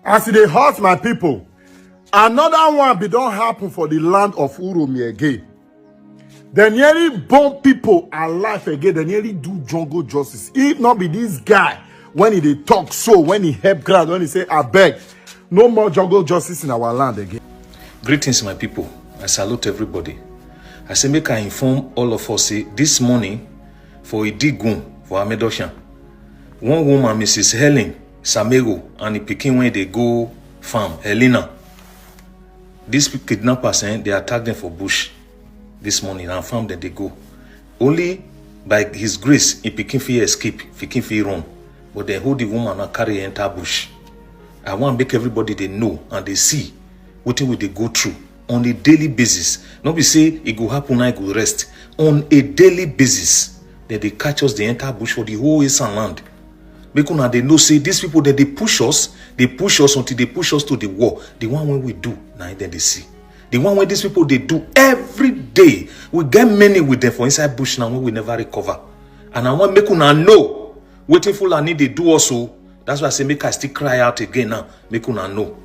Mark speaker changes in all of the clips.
Speaker 1: As they hurt my people, another one be don't happen for the land of Uromi again. They nearly burn people alive again. They nearly do jungle justice. If not be this guy, when he talk so, when he help crowd, when he say, I beg, no more jungle justice in our land again.
Speaker 2: Greetings, my people. I salute everybody. I say make I inform all of us, say, this morning, for a digun for Amedoshan, one woman, Mrs. Helen Samego, and the pikin when they go farm, Helena. These kidnappers, they attack them for bush this morning and farm that they go. Only by his grace, he pikin fit escape, pikin fit run. But they hold the woman and carry her enter bush. I want to make everybody they know and they see what will they go through on a daily basis. Not be say it go happen now, it go rest. On a daily basis, that they catch us, they enter bush for the whole eastern land. Because now they know say these people that they push us until they push us to the war. The one when we do, now then they see. The one when these people they do every day. We get many with them for inside bush now when we never recover. And I want make una know waiting Fulani they do also. That's why I say make I still cry out again now. Make una know.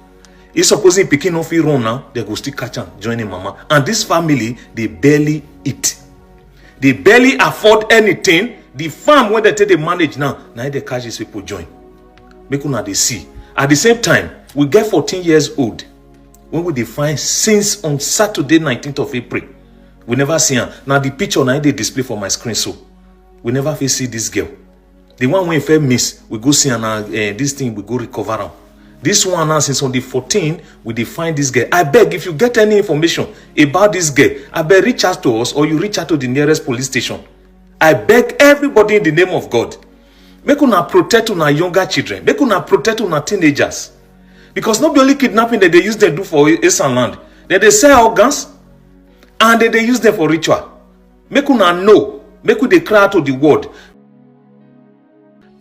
Speaker 2: If supposing picking off he run now, they go still catch am, joining mama. And this family, they barely eat. They barely afford anything. The farm when they take the manage now they catch these people join. Make una they see. At the same time, we get 14 years old. When we define since on Saturday 19th of April, we never see her. Now the picture now they display for my screen, so we never fit see this girl. The one when we miss, we go see her this thing we go recover her. This one now since on the 14th, we define this girl. I beg if you get any information about this girl, I beg reach out to us or you reach out to the nearest police station. I beg everybody in the name of God. Make una protect una younger children. Make una protect una teenagers. Because not only kidnapping that they use them do for Eastern land. They sell organs and they use them for ritual. Make una know. Make we cry out to the world.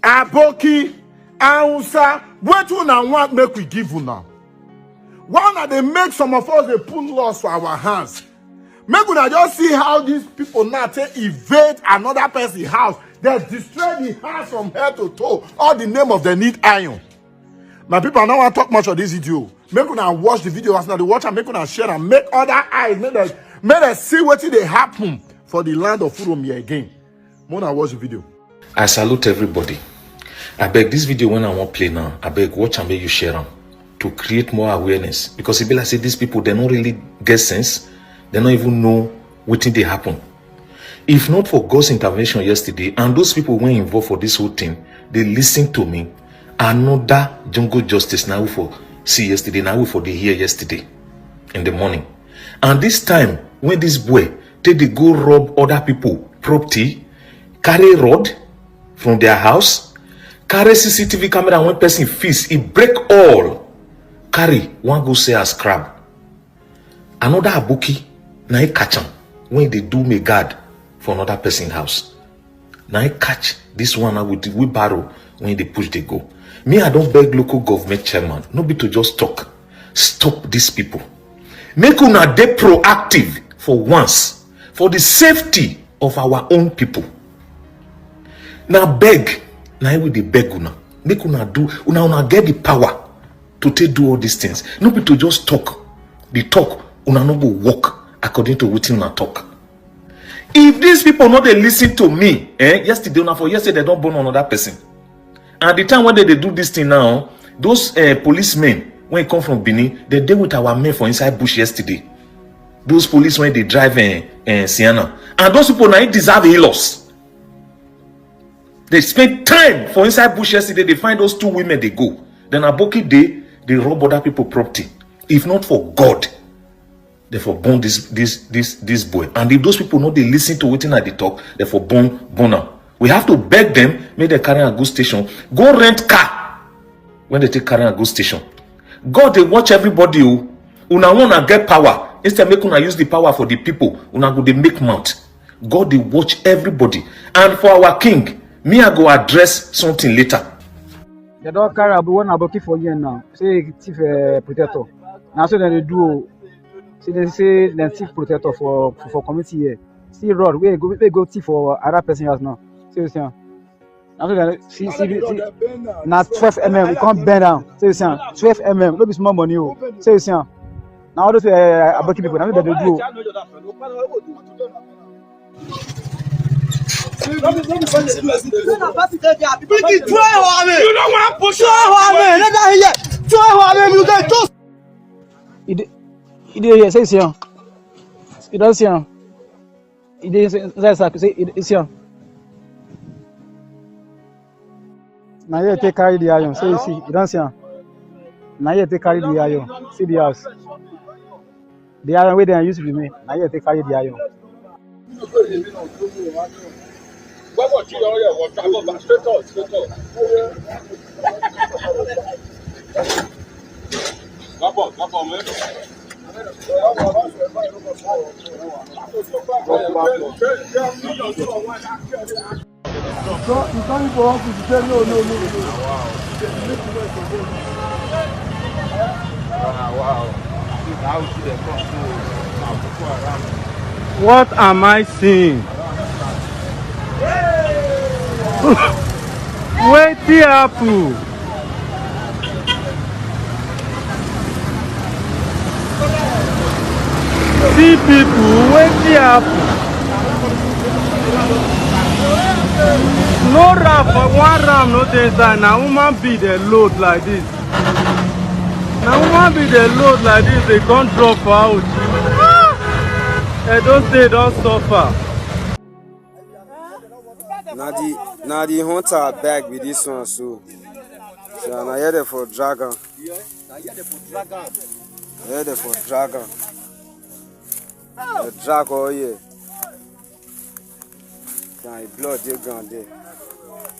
Speaker 1: Aboki, Ausa, what una want make we give una? Why not they make some of us they put laws for our hands? Make una just see how these people now take evade another person's house. They destroy the house from head to toe. All the name of the need iron. My people, I don't want to talk much of this video. Make una watch the video as now they watch and make una share and make other eyes. Make them see what they happen for the land of Uromi again. Mona watch the video.
Speaker 2: I salute everybody. I beg this video when I want play now. I beg watch and make you share them to create more awareness. Because it be like say these people they don't really get sense. They don't even know what they happen. If not for God's intervention yesterday, and those people were involved for this whole thing, they listened to me. Another jungle justice now for see yesterday, now for the hear yesterday in the morning. And this time, when this boy take the go rob other people property, carry rod from their house, carry CCTV camera, one person feast, he break all, carry one go say as crab. Another abuki. Now he catch them when they do me guard for another person's house. Now he catch this one with the wheelbarrow when they push they go. Me, I don't beg local government chairman, no be to just talk. Stop these people. Make una dey proactive for once, for the safety of our own people. Now beg, now we dey beg una. Make una do, una get the power to take do all these things. No be to just talk. The talk, una no go walk. According to what you talk. If these people not they listen to me, yesterday they don't burn another person. And the time when they do this thing now, those policemen when they come from Benin, they deal with our men for inside bush yesterday. Those police when they drive Sienna, and those people now deserve a loss. They spend time for inside bush yesterday. They find those two women. They go. Then Aboki they rob other people property. If not for God. Therefore, burn this boy. And if those people know they listen to what they talk, therefore burn them. We have to beg them, make they carry a good station. Go rent car when they take carry a good station. God, they watch everybody. Una wanna get power. Instead, make una use the power for the people. Una go they make mount. God, they watch everybody. And for our king, me I go address something later.
Speaker 3: The dog carry one aboki for you now. Say chief protector. Now so then they do. See they say the chief protector for community here. See road we go thief for other person house now. See you see. Now see, now 12 mm, we can't bend down. Say it's 12 mm, no be small money. Say it's now all those Aboki people, now they do.
Speaker 4: You don't want to push
Speaker 3: He did say it's here. He does here. He did say it's here. Now you take carry the iron. So you see, you don't see. Now you take carry the iron. See the house. The iron where they used to be made. Now you take carry the iron.
Speaker 4: What am I seeing? Wait the apple. See people, wait the apple. No ram for one ram, no inside. Now woman be the load like this. Now woman be the load like this. They can't drop out. They don't stay, don't suffer.
Speaker 5: Now the hunter back with this one, so I'm here for dragon. Here for dragon. The dragon here. Can blood they ground there.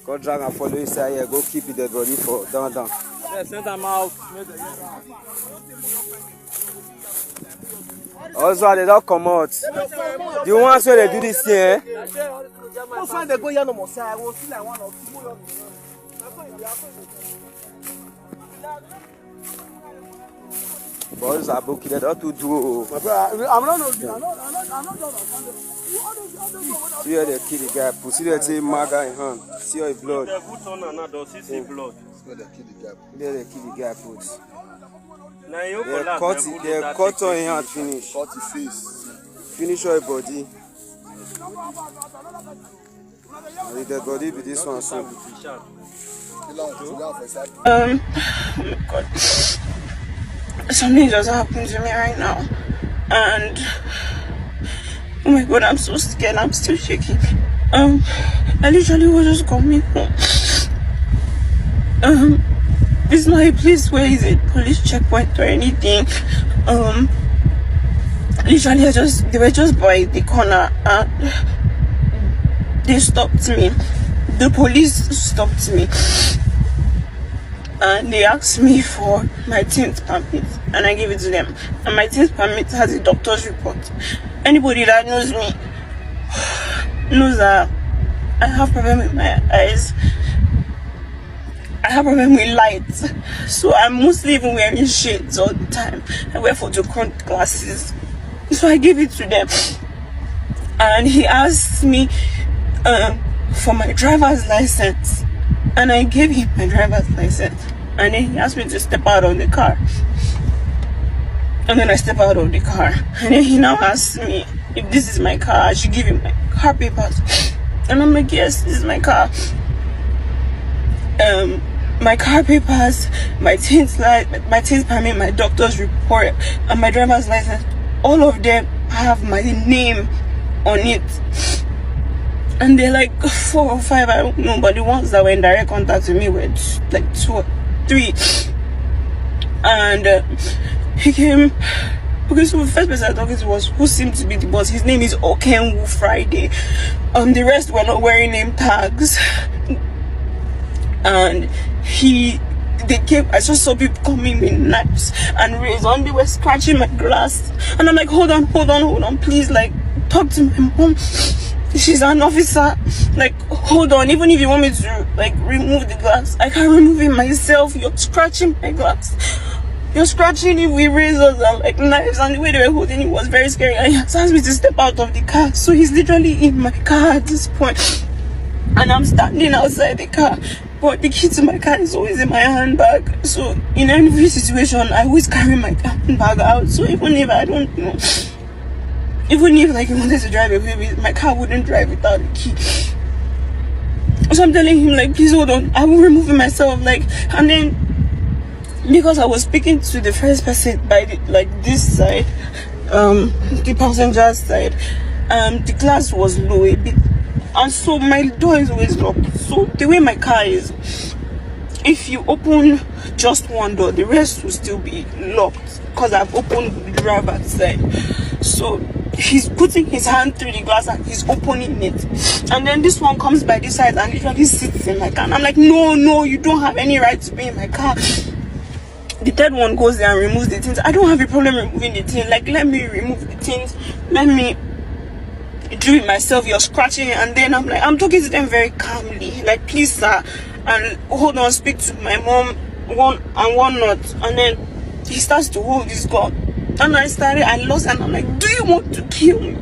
Speaker 5: Go dragon follow inside here. Go keep it the body for down.
Speaker 4: Yeah, send them out.
Speaker 5: Also, they don't come out. The ones where they do this thing, eh?
Speaker 6: They go here no more. I will feel like one or two.
Speaker 5: But those are booking they don't do.
Speaker 6: I'm not.
Speaker 5: See how they kill the guy. Put see they take maga in hand. See how he blood.
Speaker 4: See blood.
Speaker 5: There they kill the guy. Put. They
Speaker 4: cut
Speaker 5: cut on him hand finish.
Speaker 1: Cut his face.
Speaker 5: Finish your body. And the body be this one soon.
Speaker 7: Oh my God. Something just happened to me right now. And oh my God, I'm so scared. I'm still shaking. I literally was just coming home. It's not a place where is a police checkpoint or anything. Literally they were just by the corner and they stopped me. The police stopped me and they asked me for my tint permit and I gave it to them. And my tint permit has a doctor's report. Anybody that knows me knows that I have problem with my eyes. I have problem with light, so I'm mostly even wearing shades all the time. I wear photochrome glasses, so I gave it to them. And he asked me for my driver's license, and I gave him my driver's license. And then he asked me to step out of the car, and then I step out of the car. And then he now asked me if this is my car, I should give him my car papers. And I'm like, yes, this is my car. My car papers, my tint permit, my doctor's report, and my driver's license, all of them have my name on it. And they're like 4 or 5, I don't know, but the ones that were in direct contact with me were like 2 or 3. And he came, okay, so the first person I talked to was who seemed to be the boss. His name is Okenwu Friday. The rest were not wearing name tags. And they came, I just saw people coming with knives and razors, they were scratching my glass. And I'm like, hold on, please, like, talk to my mom. She's an officer. Like, hold on, even if you want me to, like, remove the glass, I can't remove it myself. You're scratching my glass. You're scratching it with razors and, like, knives, and the way they were holding it was very scary. And he asked me to step out of the car. So he's literally in my car at this point. and I'm standing outside the car, but the key to my car is always in my handbag. So in every situation, I always carry my handbag out. So even if I don't know, even if like he wanted to drive away with my car, wouldn't drive without the key. So I'm telling him like, please hold on, I will remove it myself. Like, and then because I was speaking to the first person by the, like this side, the passenger side, the glass was low a bit, and so my door is always locked. So the way my car is, if you open just one door, the rest will still be locked because I've opened the driver's side. So he's putting his hand through the glass and he's opening it, and then this one comes by this side and literally sits in my car, and I'm like, no, you don't have any right to be in my car. The third one goes there and removes the things. I don't have a problem removing the thing. Like, let me remove the things, let me do it myself. You're scratching it. And then I'm talking to them very calmly, like, please sir, and hold on, speak to my mom, one not. And then he starts to hold his gun, and I lost, and I'm like, do you want to kill me?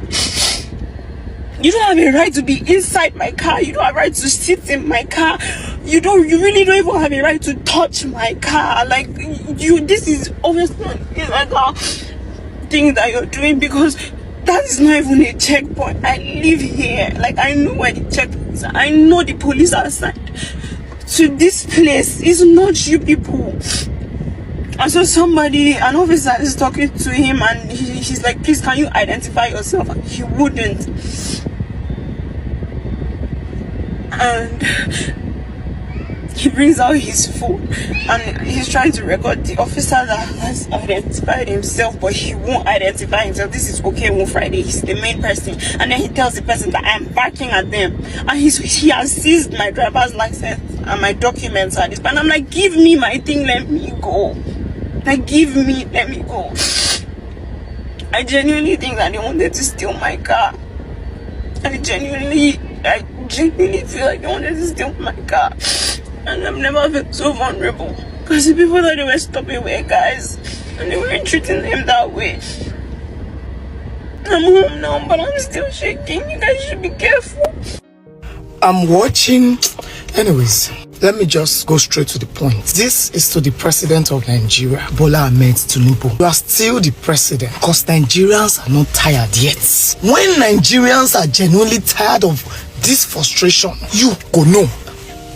Speaker 7: You don't have a right to be inside my car. You don't have a right to sit in my car. You really don't even have a right to touch my car. Like, this is obviously an illegal thing that you're doing, because that is not even a checkpoint. I live here. Like, I know where the checkpoints are. I know the police are assigned to this place. It's not you people. And so an officer is talking to him, and he's like, please, can you identify yourself? And he wouldn't. And he brings out his phone and he's trying to record the officer that has identified himself, but he won't identify himself. This is okay on Friday, he's the main person. And then he tells the person that I'm barking at them, and he has seized my driver's license and my documents at this point. And I'm like, give me my thing, let me go. Like, give me, let me go. I genuinely think that they wanted to steal my car. I genuinely feel like they wanted to steal my car. And I've never felt so vulnerable, because the people that they were stopping were guys, and they weren't treating them that way. I'm home now, but I'm still shaking. You guys should be careful.
Speaker 8: I'm watching. Anyways, let me just go straight to the point. This is to the president of Nigeria, Bola Ahmed Tinubu. You are still the president, because Nigerians are not tired yet. When Nigerians are genuinely tired of this frustration, you go know.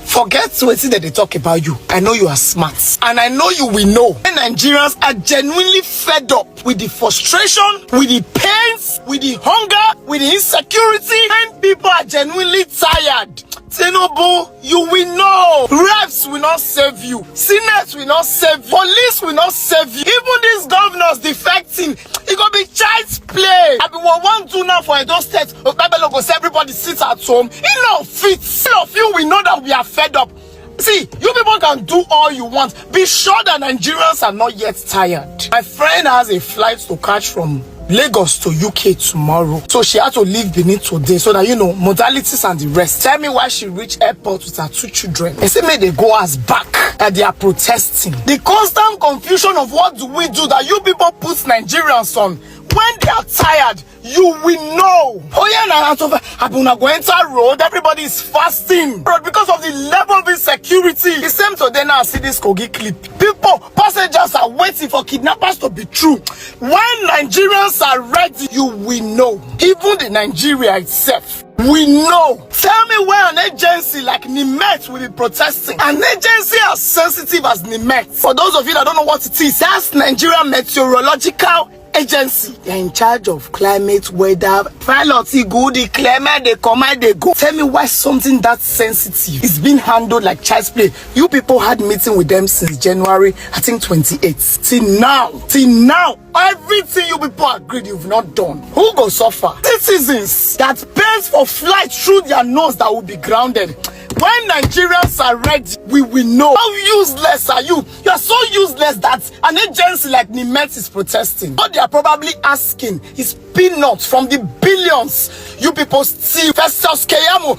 Speaker 8: Forget what that they talk about you. I know you are smart, and I know you will know. When Nigerians are genuinely fed up with the frustration, with the pains, with the hunger, with the insecurity, and people are genuinely tired, Tinubu, you will know. Reps will not save you. Senate will not save you. Police will not save you. Even these governors defecting, it gonna be child's play. I be one do now for Edo State. Go say everybody sits at home. Enough fit. All of you will know that we are fed up. See, you people can do all you want. Be sure that Nigerians are not yet tired. My friend has a flight to catch from Lagos to UK tomorrow, so she had to leave Benin today, so that, you know, modalities and the rest. Tell me why she reached airport with her 2 children. They say may they go as back, that they are protesting. The constant confusion of what do we do that you people put Nigerians on. When they are tired, you will know. Oh yeah, now Abuna go enter road, everybody is fasting. But because of the level of insecurity, it's same today now. See this Kogi clip. People, passengers are waiting for kidnappers to be true. When Nigerians are ready, you will know. Even the Nigeria itself, we know. Tell me where an agency like Nimet will be protesting. An agency as sensitive as Nimet. For those of you that don't know what it is, that's Nigeria Meteorological Agency. They're in charge of climate, weather, pilots, good, the climate, they come and they go. Tell me why something that sensitive is being handled like child's play. You people had meeting with them since January, I think 28th. Till now, everything you people agreed you've not done. Who go suffer? Citizens that pays for flight through their nose that will be grounded. When Nigerians are ready, we will know. How useless are you? You are so useless that an agency like Nimet is protesting. What they are probably asking is peanuts from the billions you people steal. Festus Keyamo,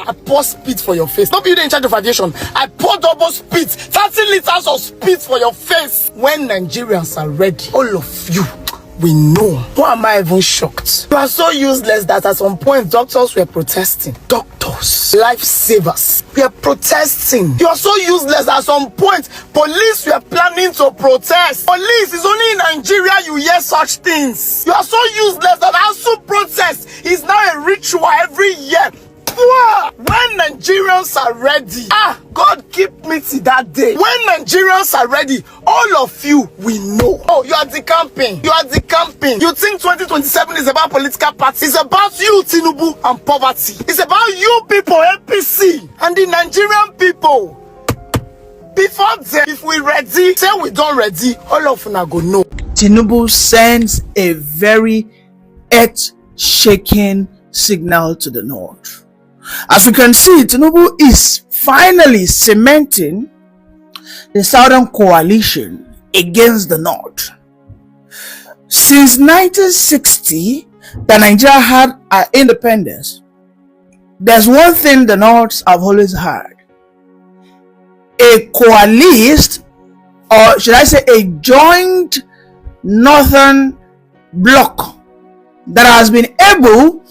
Speaker 8: I pour spit for your face. Not be in charge of aviation. I pour double spit, 30 liters of spit for your face. When Nigerians are ready, all of you we know. Why am I even shocked? You are so useless that at some point doctors were protesting. Doctors, lifesavers, we are protesting. You are so useless at some point police were planning to protest. Police is only in Nigeria you hear such things. You are so useless that ASU protest is now a ritual every year. When Nigerians are ready, God keep me to that day. When Nigerians are ready, all of you will know. Oh, you are decamping. You are decamping. You think 2027 is about political parties? It's about you, Tinubu, and poverty. It's about you people, APC, and the Nigerian people. Before then, if we ready, say we don't ready, all of you go know.
Speaker 9: Tinubu sends a very earth-shaking signal to the north. As we can see, Tinubu is finally cementing the Southern coalition against the North. Since 1960, that Nigeria had our independence, there's one thing the North have always had: a coalesced, or should I say a joint Northern bloc that has been able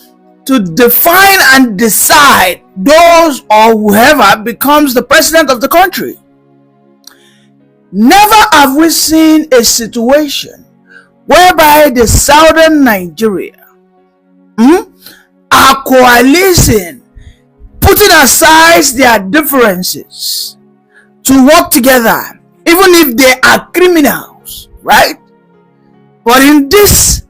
Speaker 9: to define and decide those or whoever becomes the president of the country. Never have we seen a situation whereby the Southern Nigeria are coalescing, putting aside their differences to work together, even if they are criminals, right? But in this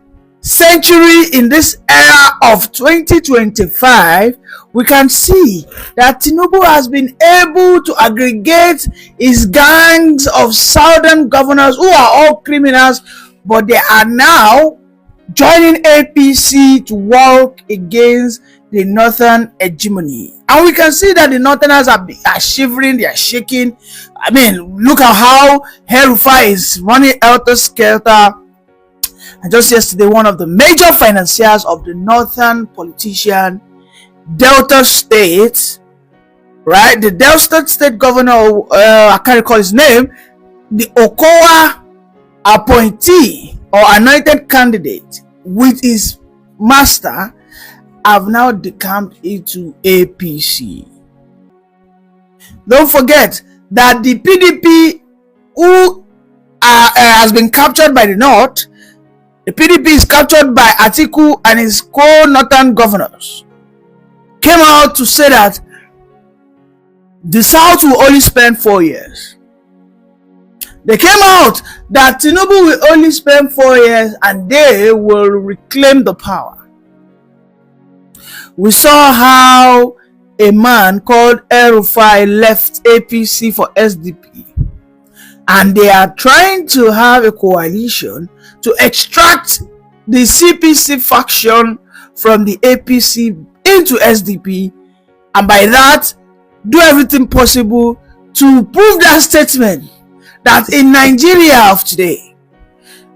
Speaker 9: century, in this era of 2025, we can see that Tinubu has been able to aggregate his gangs of southern governors who are all criminals, but they are now joining APC to work against the northern hegemony. And we can see that the northerners are shivering, they are shaking. I mean, look at how El-Rufai is running helter-skelter. And just yesterday, one of the major financiers of the northern politician, Delta State, right? The Delta State governor, I can't recall his name, the Okowa appointee or anointed candidate with his master, have now decamped into APC. Don't forget that the PDP, who has been captured by the North, the PDP is captured by Atiku and his co-northern governors, came out to say that the South will only spend 4 years. They came out that Tinubu will only spend 4 years and they will reclaim the power. We saw how a man called El-Rufai left APC for SDP, and they are trying to have a coalition to extract the CPC faction from the APC into SDP, and by that do everything possible to prove that statement that in Nigeria of today,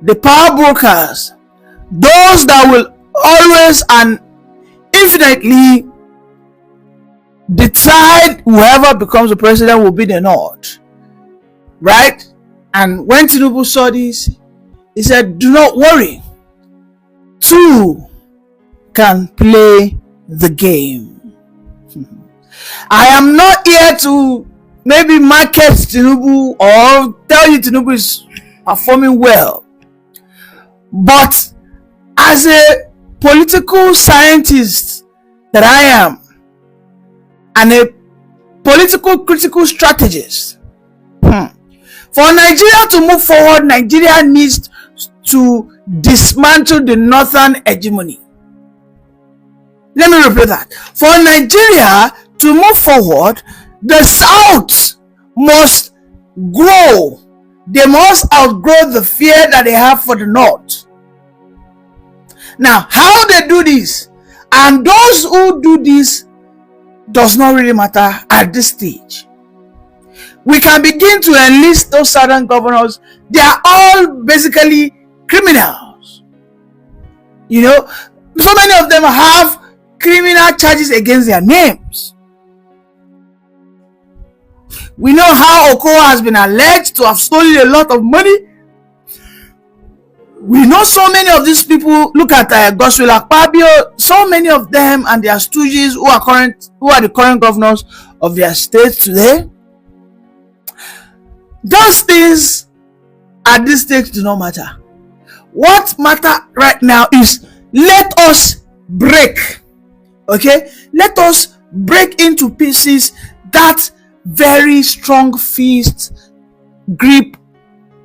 Speaker 9: the power brokers, those that will always and infinitely decide whoever becomes the president will be the North, right? And when Tinubu saw this, he said, do not worry, two can play the game. I am not here to maybe market Tinubu or tell you Tinubu is performing well, but as a political scientist that I am, and a political critical strategist, for Nigeria to move forward, Nigeria needs to dismantle the northern hegemony. Let me repeat that. For Nigeria to move forward, the South must grow. They must outgrow the fear that they have for the North. Now, how they do this, and those who do this, does not really matter at this stage. We can begin to enlist those southern governors. They are all basically criminals. You know, so many of them have criminal charges against their names. We know how Okowa has been alleged to have stolen a lot of money We know so many of these people. Look at Godswill Akpabio. So many of them and their stooges who are the current governors of their states today. Those things at this stage do not matter. What matter right now is let us break. Okay, let us break into pieces that very strong fist grip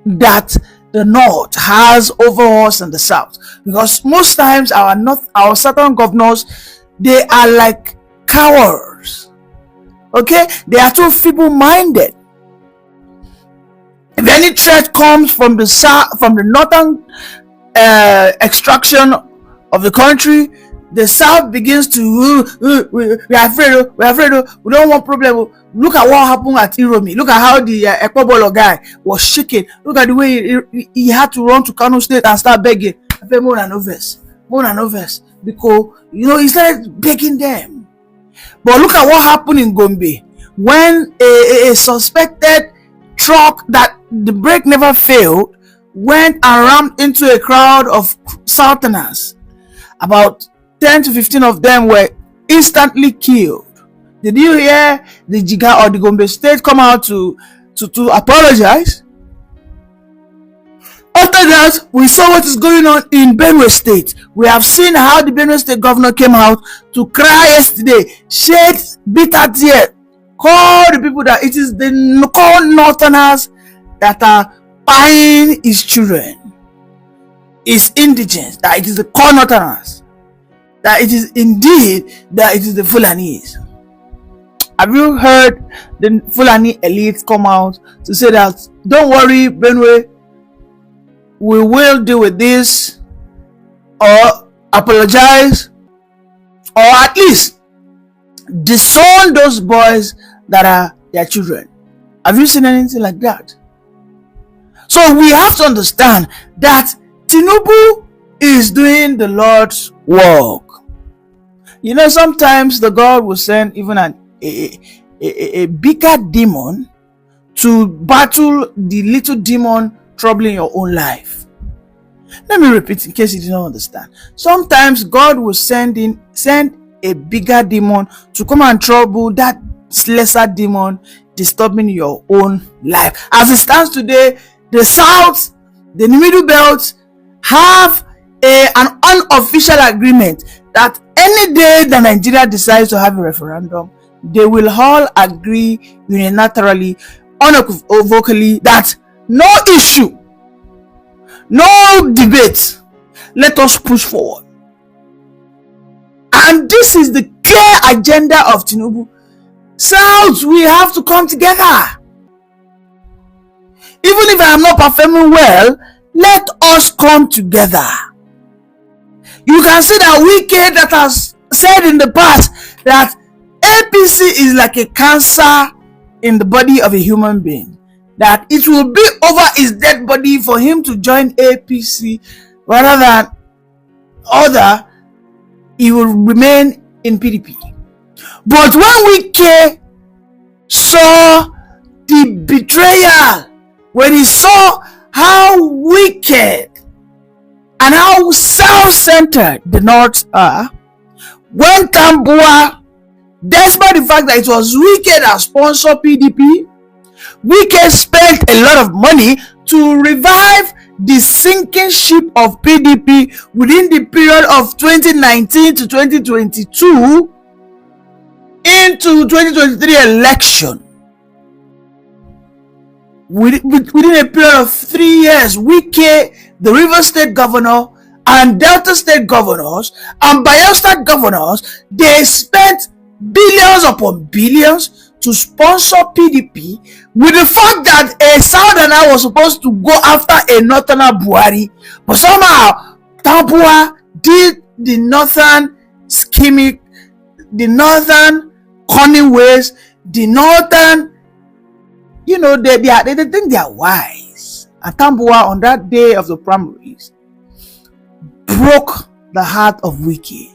Speaker 9: that the North has over us and the South, because most times our southern governors, they are like cowards. Okay, they are too feeble-minded. If any threat comes from the south, from the northern extraction of the country, the South begins to we are afraid, we don't want problem. Look at what happened at Uromi. Look at how the Ekpobolo guy was shaking. Look at the way he had to run to Kano State and start begging. More than overs, because he started begging them. But look at what happened in Gombe when a suspected truck that the brake never failed went and rammed into a crowd of Southerners. About 10 to 15 of them were instantly killed. Did you hear the Jiga or the Gombe state come out to apologize? After that, we saw what is going on in Benue State. We have seen how the Benue State governor came out to cry yesterday, shed bitter tears, call the people that it is the Northerners that are buying his children, his indigents, that it is the core Northerners, that it is indeed that it is the Fulanis. Have you heard the Fulani elite come out to say that don't worry, Benue, we will deal with this, or apologize, or at least disown those boys that are their children? Have you seen anything like that? So we have to understand that Tinubu is doing the Lord's work. Sometimes the God will send even a bigger demon to battle the little demon troubling your own life. Let me repeat in case you did not understand. Sometimes God will send a bigger demon to come and trouble that lesser demon disturbing your own life. As it stands today, the South, the Middle Belt have an unofficial agreement that any day that Nigeria decides to have a referendum, they will all agree unilaterally, unequivocally, that no issue, no debate, let us push forward. And this is the clear agenda of Tinubu. South, we have to come together. Even if I am not performing well, let us come together. You can see that Wike that has said in the past that APC is like a cancer in the body of a human being, that it will be over his dead body for him to join APC rather than other, he will remain in PDP. But when Wike saw the betrayal, when he saw how wicked and how self-centered the North are, when Tambua, despite the fact that it was Wike that sponsored PDP, Wike spent a lot of money to revive the sinking ship of PDP within the period of 2019 to 2022 into 2023 election. Within a period of 3 years, Wike, the Rivers State governor, and Delta State governors, and Bayelsa State governors, they spent billions upon billions to sponsor PDP, with the fact that a Southerner was supposed to go after a Northerner Buhari, but somehow Tambua did the Northern scheming, the Northern cunning ways, the Northern, they think they are wise. And Tambua, on that day of the primaries, broke the heart of Wike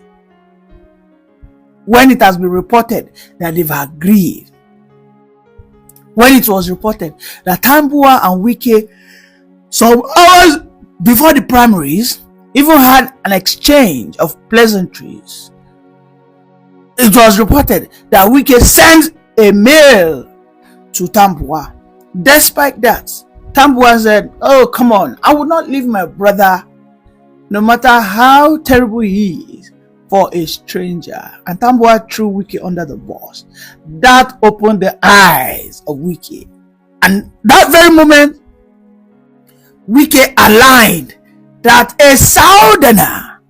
Speaker 9: when it has been reported that they've agreed. When it was reported that Tambua and Wike, some hours before the primaries, even had an exchange of pleasantries. It was reported that Wike sent a mail to Tambuwal. Despite that, Tambuwal said, "Oh, come on, I would not leave my brother, no matter how terrible he is, for a stranger." And Tambuwal threw Wike under the bus. That opened the eyes of Wike. And that very moment, Wike aligned that a Southerner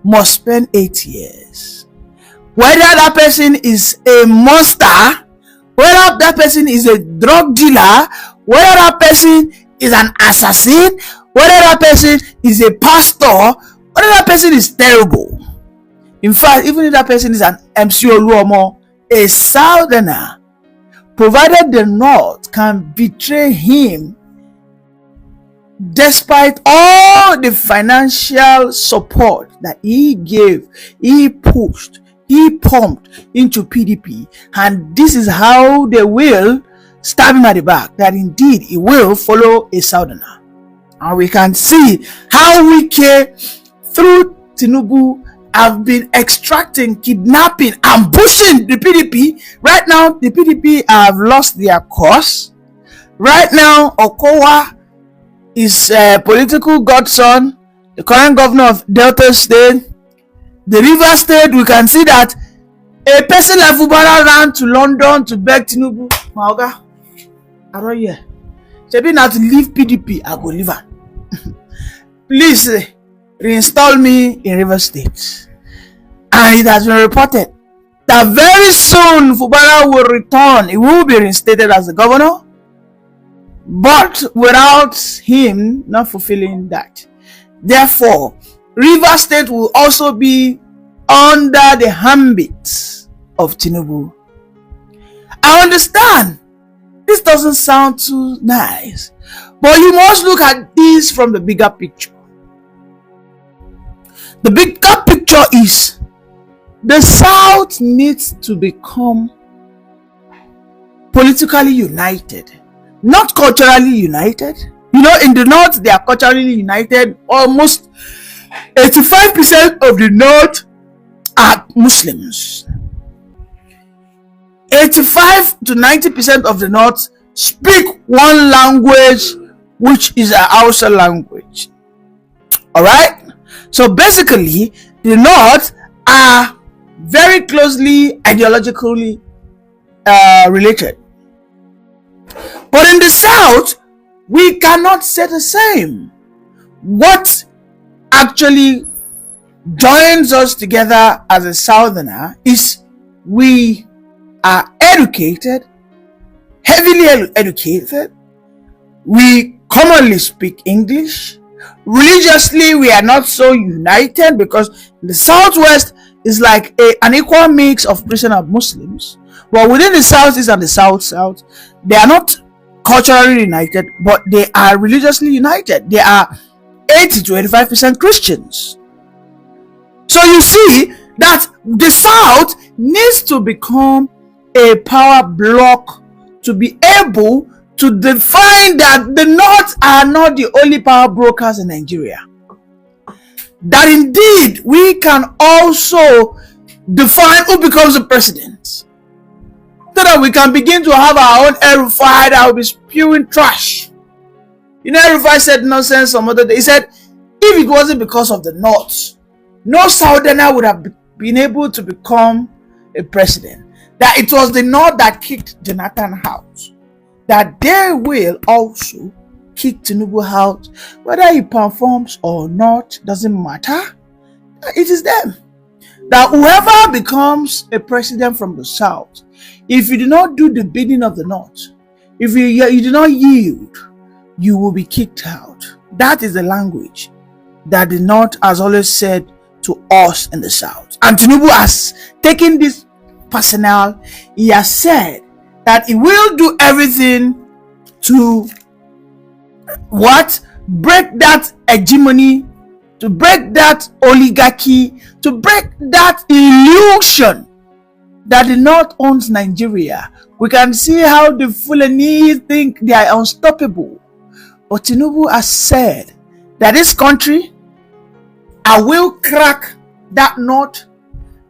Speaker 9: must spend 8 years. Whether that person is a monster, whether that person is a drug dealer, whether that person is an assassin, whether that person is a pastor, whether that person is terrible. In fact, even if that person is an MC Uromi, a Southerner, provided the North can betray him, despite all the financial support that he gave, he pushed, he pumped into PDP, and this is how they will stab him at the back, that indeed he will follow a Southerner. And we can see how Wike, through Tinubu, have been extracting, kidnapping, ambushing the PDP. Right now, the PDP have lost their course. Right now, Okowa is a political godson, the current governor of Delta State. The River State, we can see that a person like Fubara ran to London to beg Tinubu, "Maoga, I don't hear. Shebi now to leave PDP, I go leave her. Please reinstall me in River State." And it has been reported that very soon Fubara will return. He will be reinstated as the governor, but without him not fulfilling that. Therefore, River State will also be under the ambit of Tinubu. I understand this doesn't sound too nice, but you must look at this from the bigger picture. The bigger picture is the South needs to become politically united, not culturally united. You know, in the North, they are culturally united. Almost 85% of the North are Muslims. 85 to 90% of the North speak one language, which is a Hausa language. Alright? So basically, the North are very closely ideologically related. But in the South, we cannot say the same. What actually joins us together as a Southerner is we are educated, heavily educated. We commonly speak English. Religiously, we are not so united because the Southwest is like an equal mix of Christian and Muslims. But within the Southeast and the South, they are not culturally united, but they are religiously united. They are 80 to 85% Christians. So you see that the South needs to become a power block to be able to define that the North are not the only power brokers in Nigeria. That indeed we can also define who becomes the president, so that we can begin to have our own El-Rufai that will be spewing trash. You know, El-Rufai said nonsense some other day. He said, if it wasn't because of the North, no Southerner would have been able to become a president. That it was the North that kicked Jonathan out. That they will also kick Tinubu out. Whether he performs or not doesn't matter. It is them. That whoever becomes a president from the South, if you do not do the bidding of the North, if you do not yield, you will be kicked out. That is the language that the North has always said to us in the South. And Tinubu has taken this personal. He has said that he will do everything to break that hegemony, to break that oligarchy, to break that illusion that the North owns Nigeria. We can see how the Fulanis think they are unstoppable. But Tinubu has said that this country, I will crack that nut.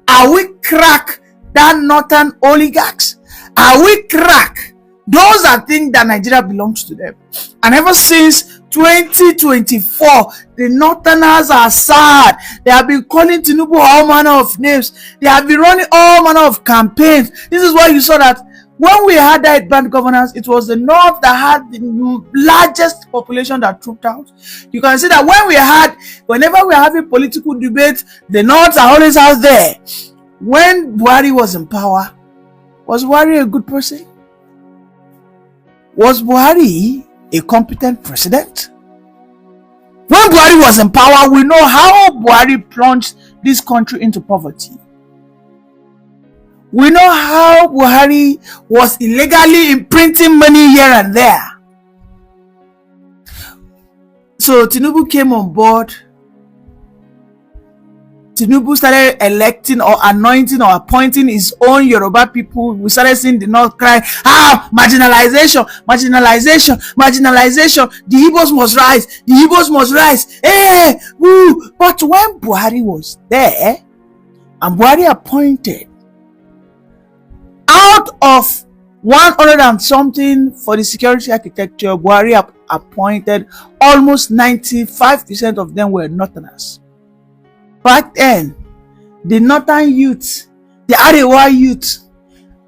Speaker 9: I will crack that northern oligarchs. I will crack. Those are things that Nigeria belongs to them. And ever since 2024, the Northerners are sad. They have been calling Tinubu all manner of names. They have been running all manner of campaigns. This is why you saw that when we had that band governance, it was the North that had the largest population that trooped out. You can see that whenever we are having political debates, the North are always out there. When Buhari was in power, was Buhari a good person? Was Buhari a competent president? When Buhari was in power, we know how Buhari plunged this country into poverty. We know how Buhari was illegally imprinting money here and there. So Tinubu came on board. Tinubu started electing or anointing or appointing his own Yoruba people. We started seeing the North cry, marginalization, marginalization, marginalization. The Igbos must rise. The Igbos must rise. Hey, woo. But when Buhari was there, and Buhari appointed, out of 100 and something for the security architecture, Buhari appointed almost 95% of them were Northerners. Back then, the Northern youth, the Arewa youth,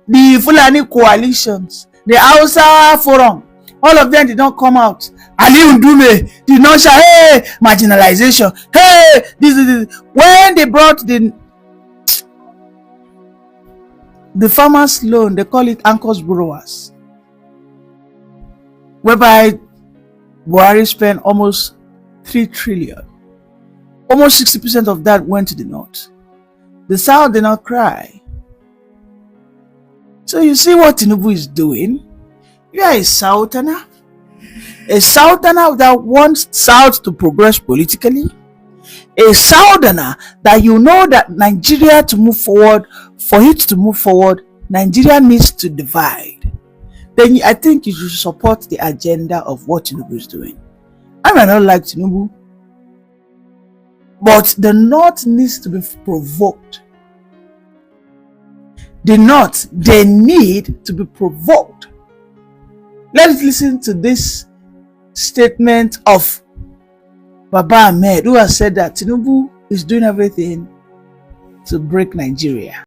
Speaker 9: the Fulani coalitions, the Hausa forum, all of them did not come out. Ali Ndume did not shout, hey, marginalization, hey, this. When they brought the farmers' loan, they call it anchors borrowers, whereby Buhari spent almost 3 trillion. Almost 60% of that went to the North. The South did not cry. So you see what Tinubu is doing? You are a Southerner. A Southerner that wants South to progress politically. A Southerner that you know that Nigeria to move forward, for it to move forward, Nigeria needs to divide. Then I think you should support the agenda of what Tinubu is doing. I might not like Tinubu, but the North needs to be provoked. The North, they need to be provoked. Let's listen to this statement of Baba Ahmed, who has said that Tinubu is doing everything to break Nigeria.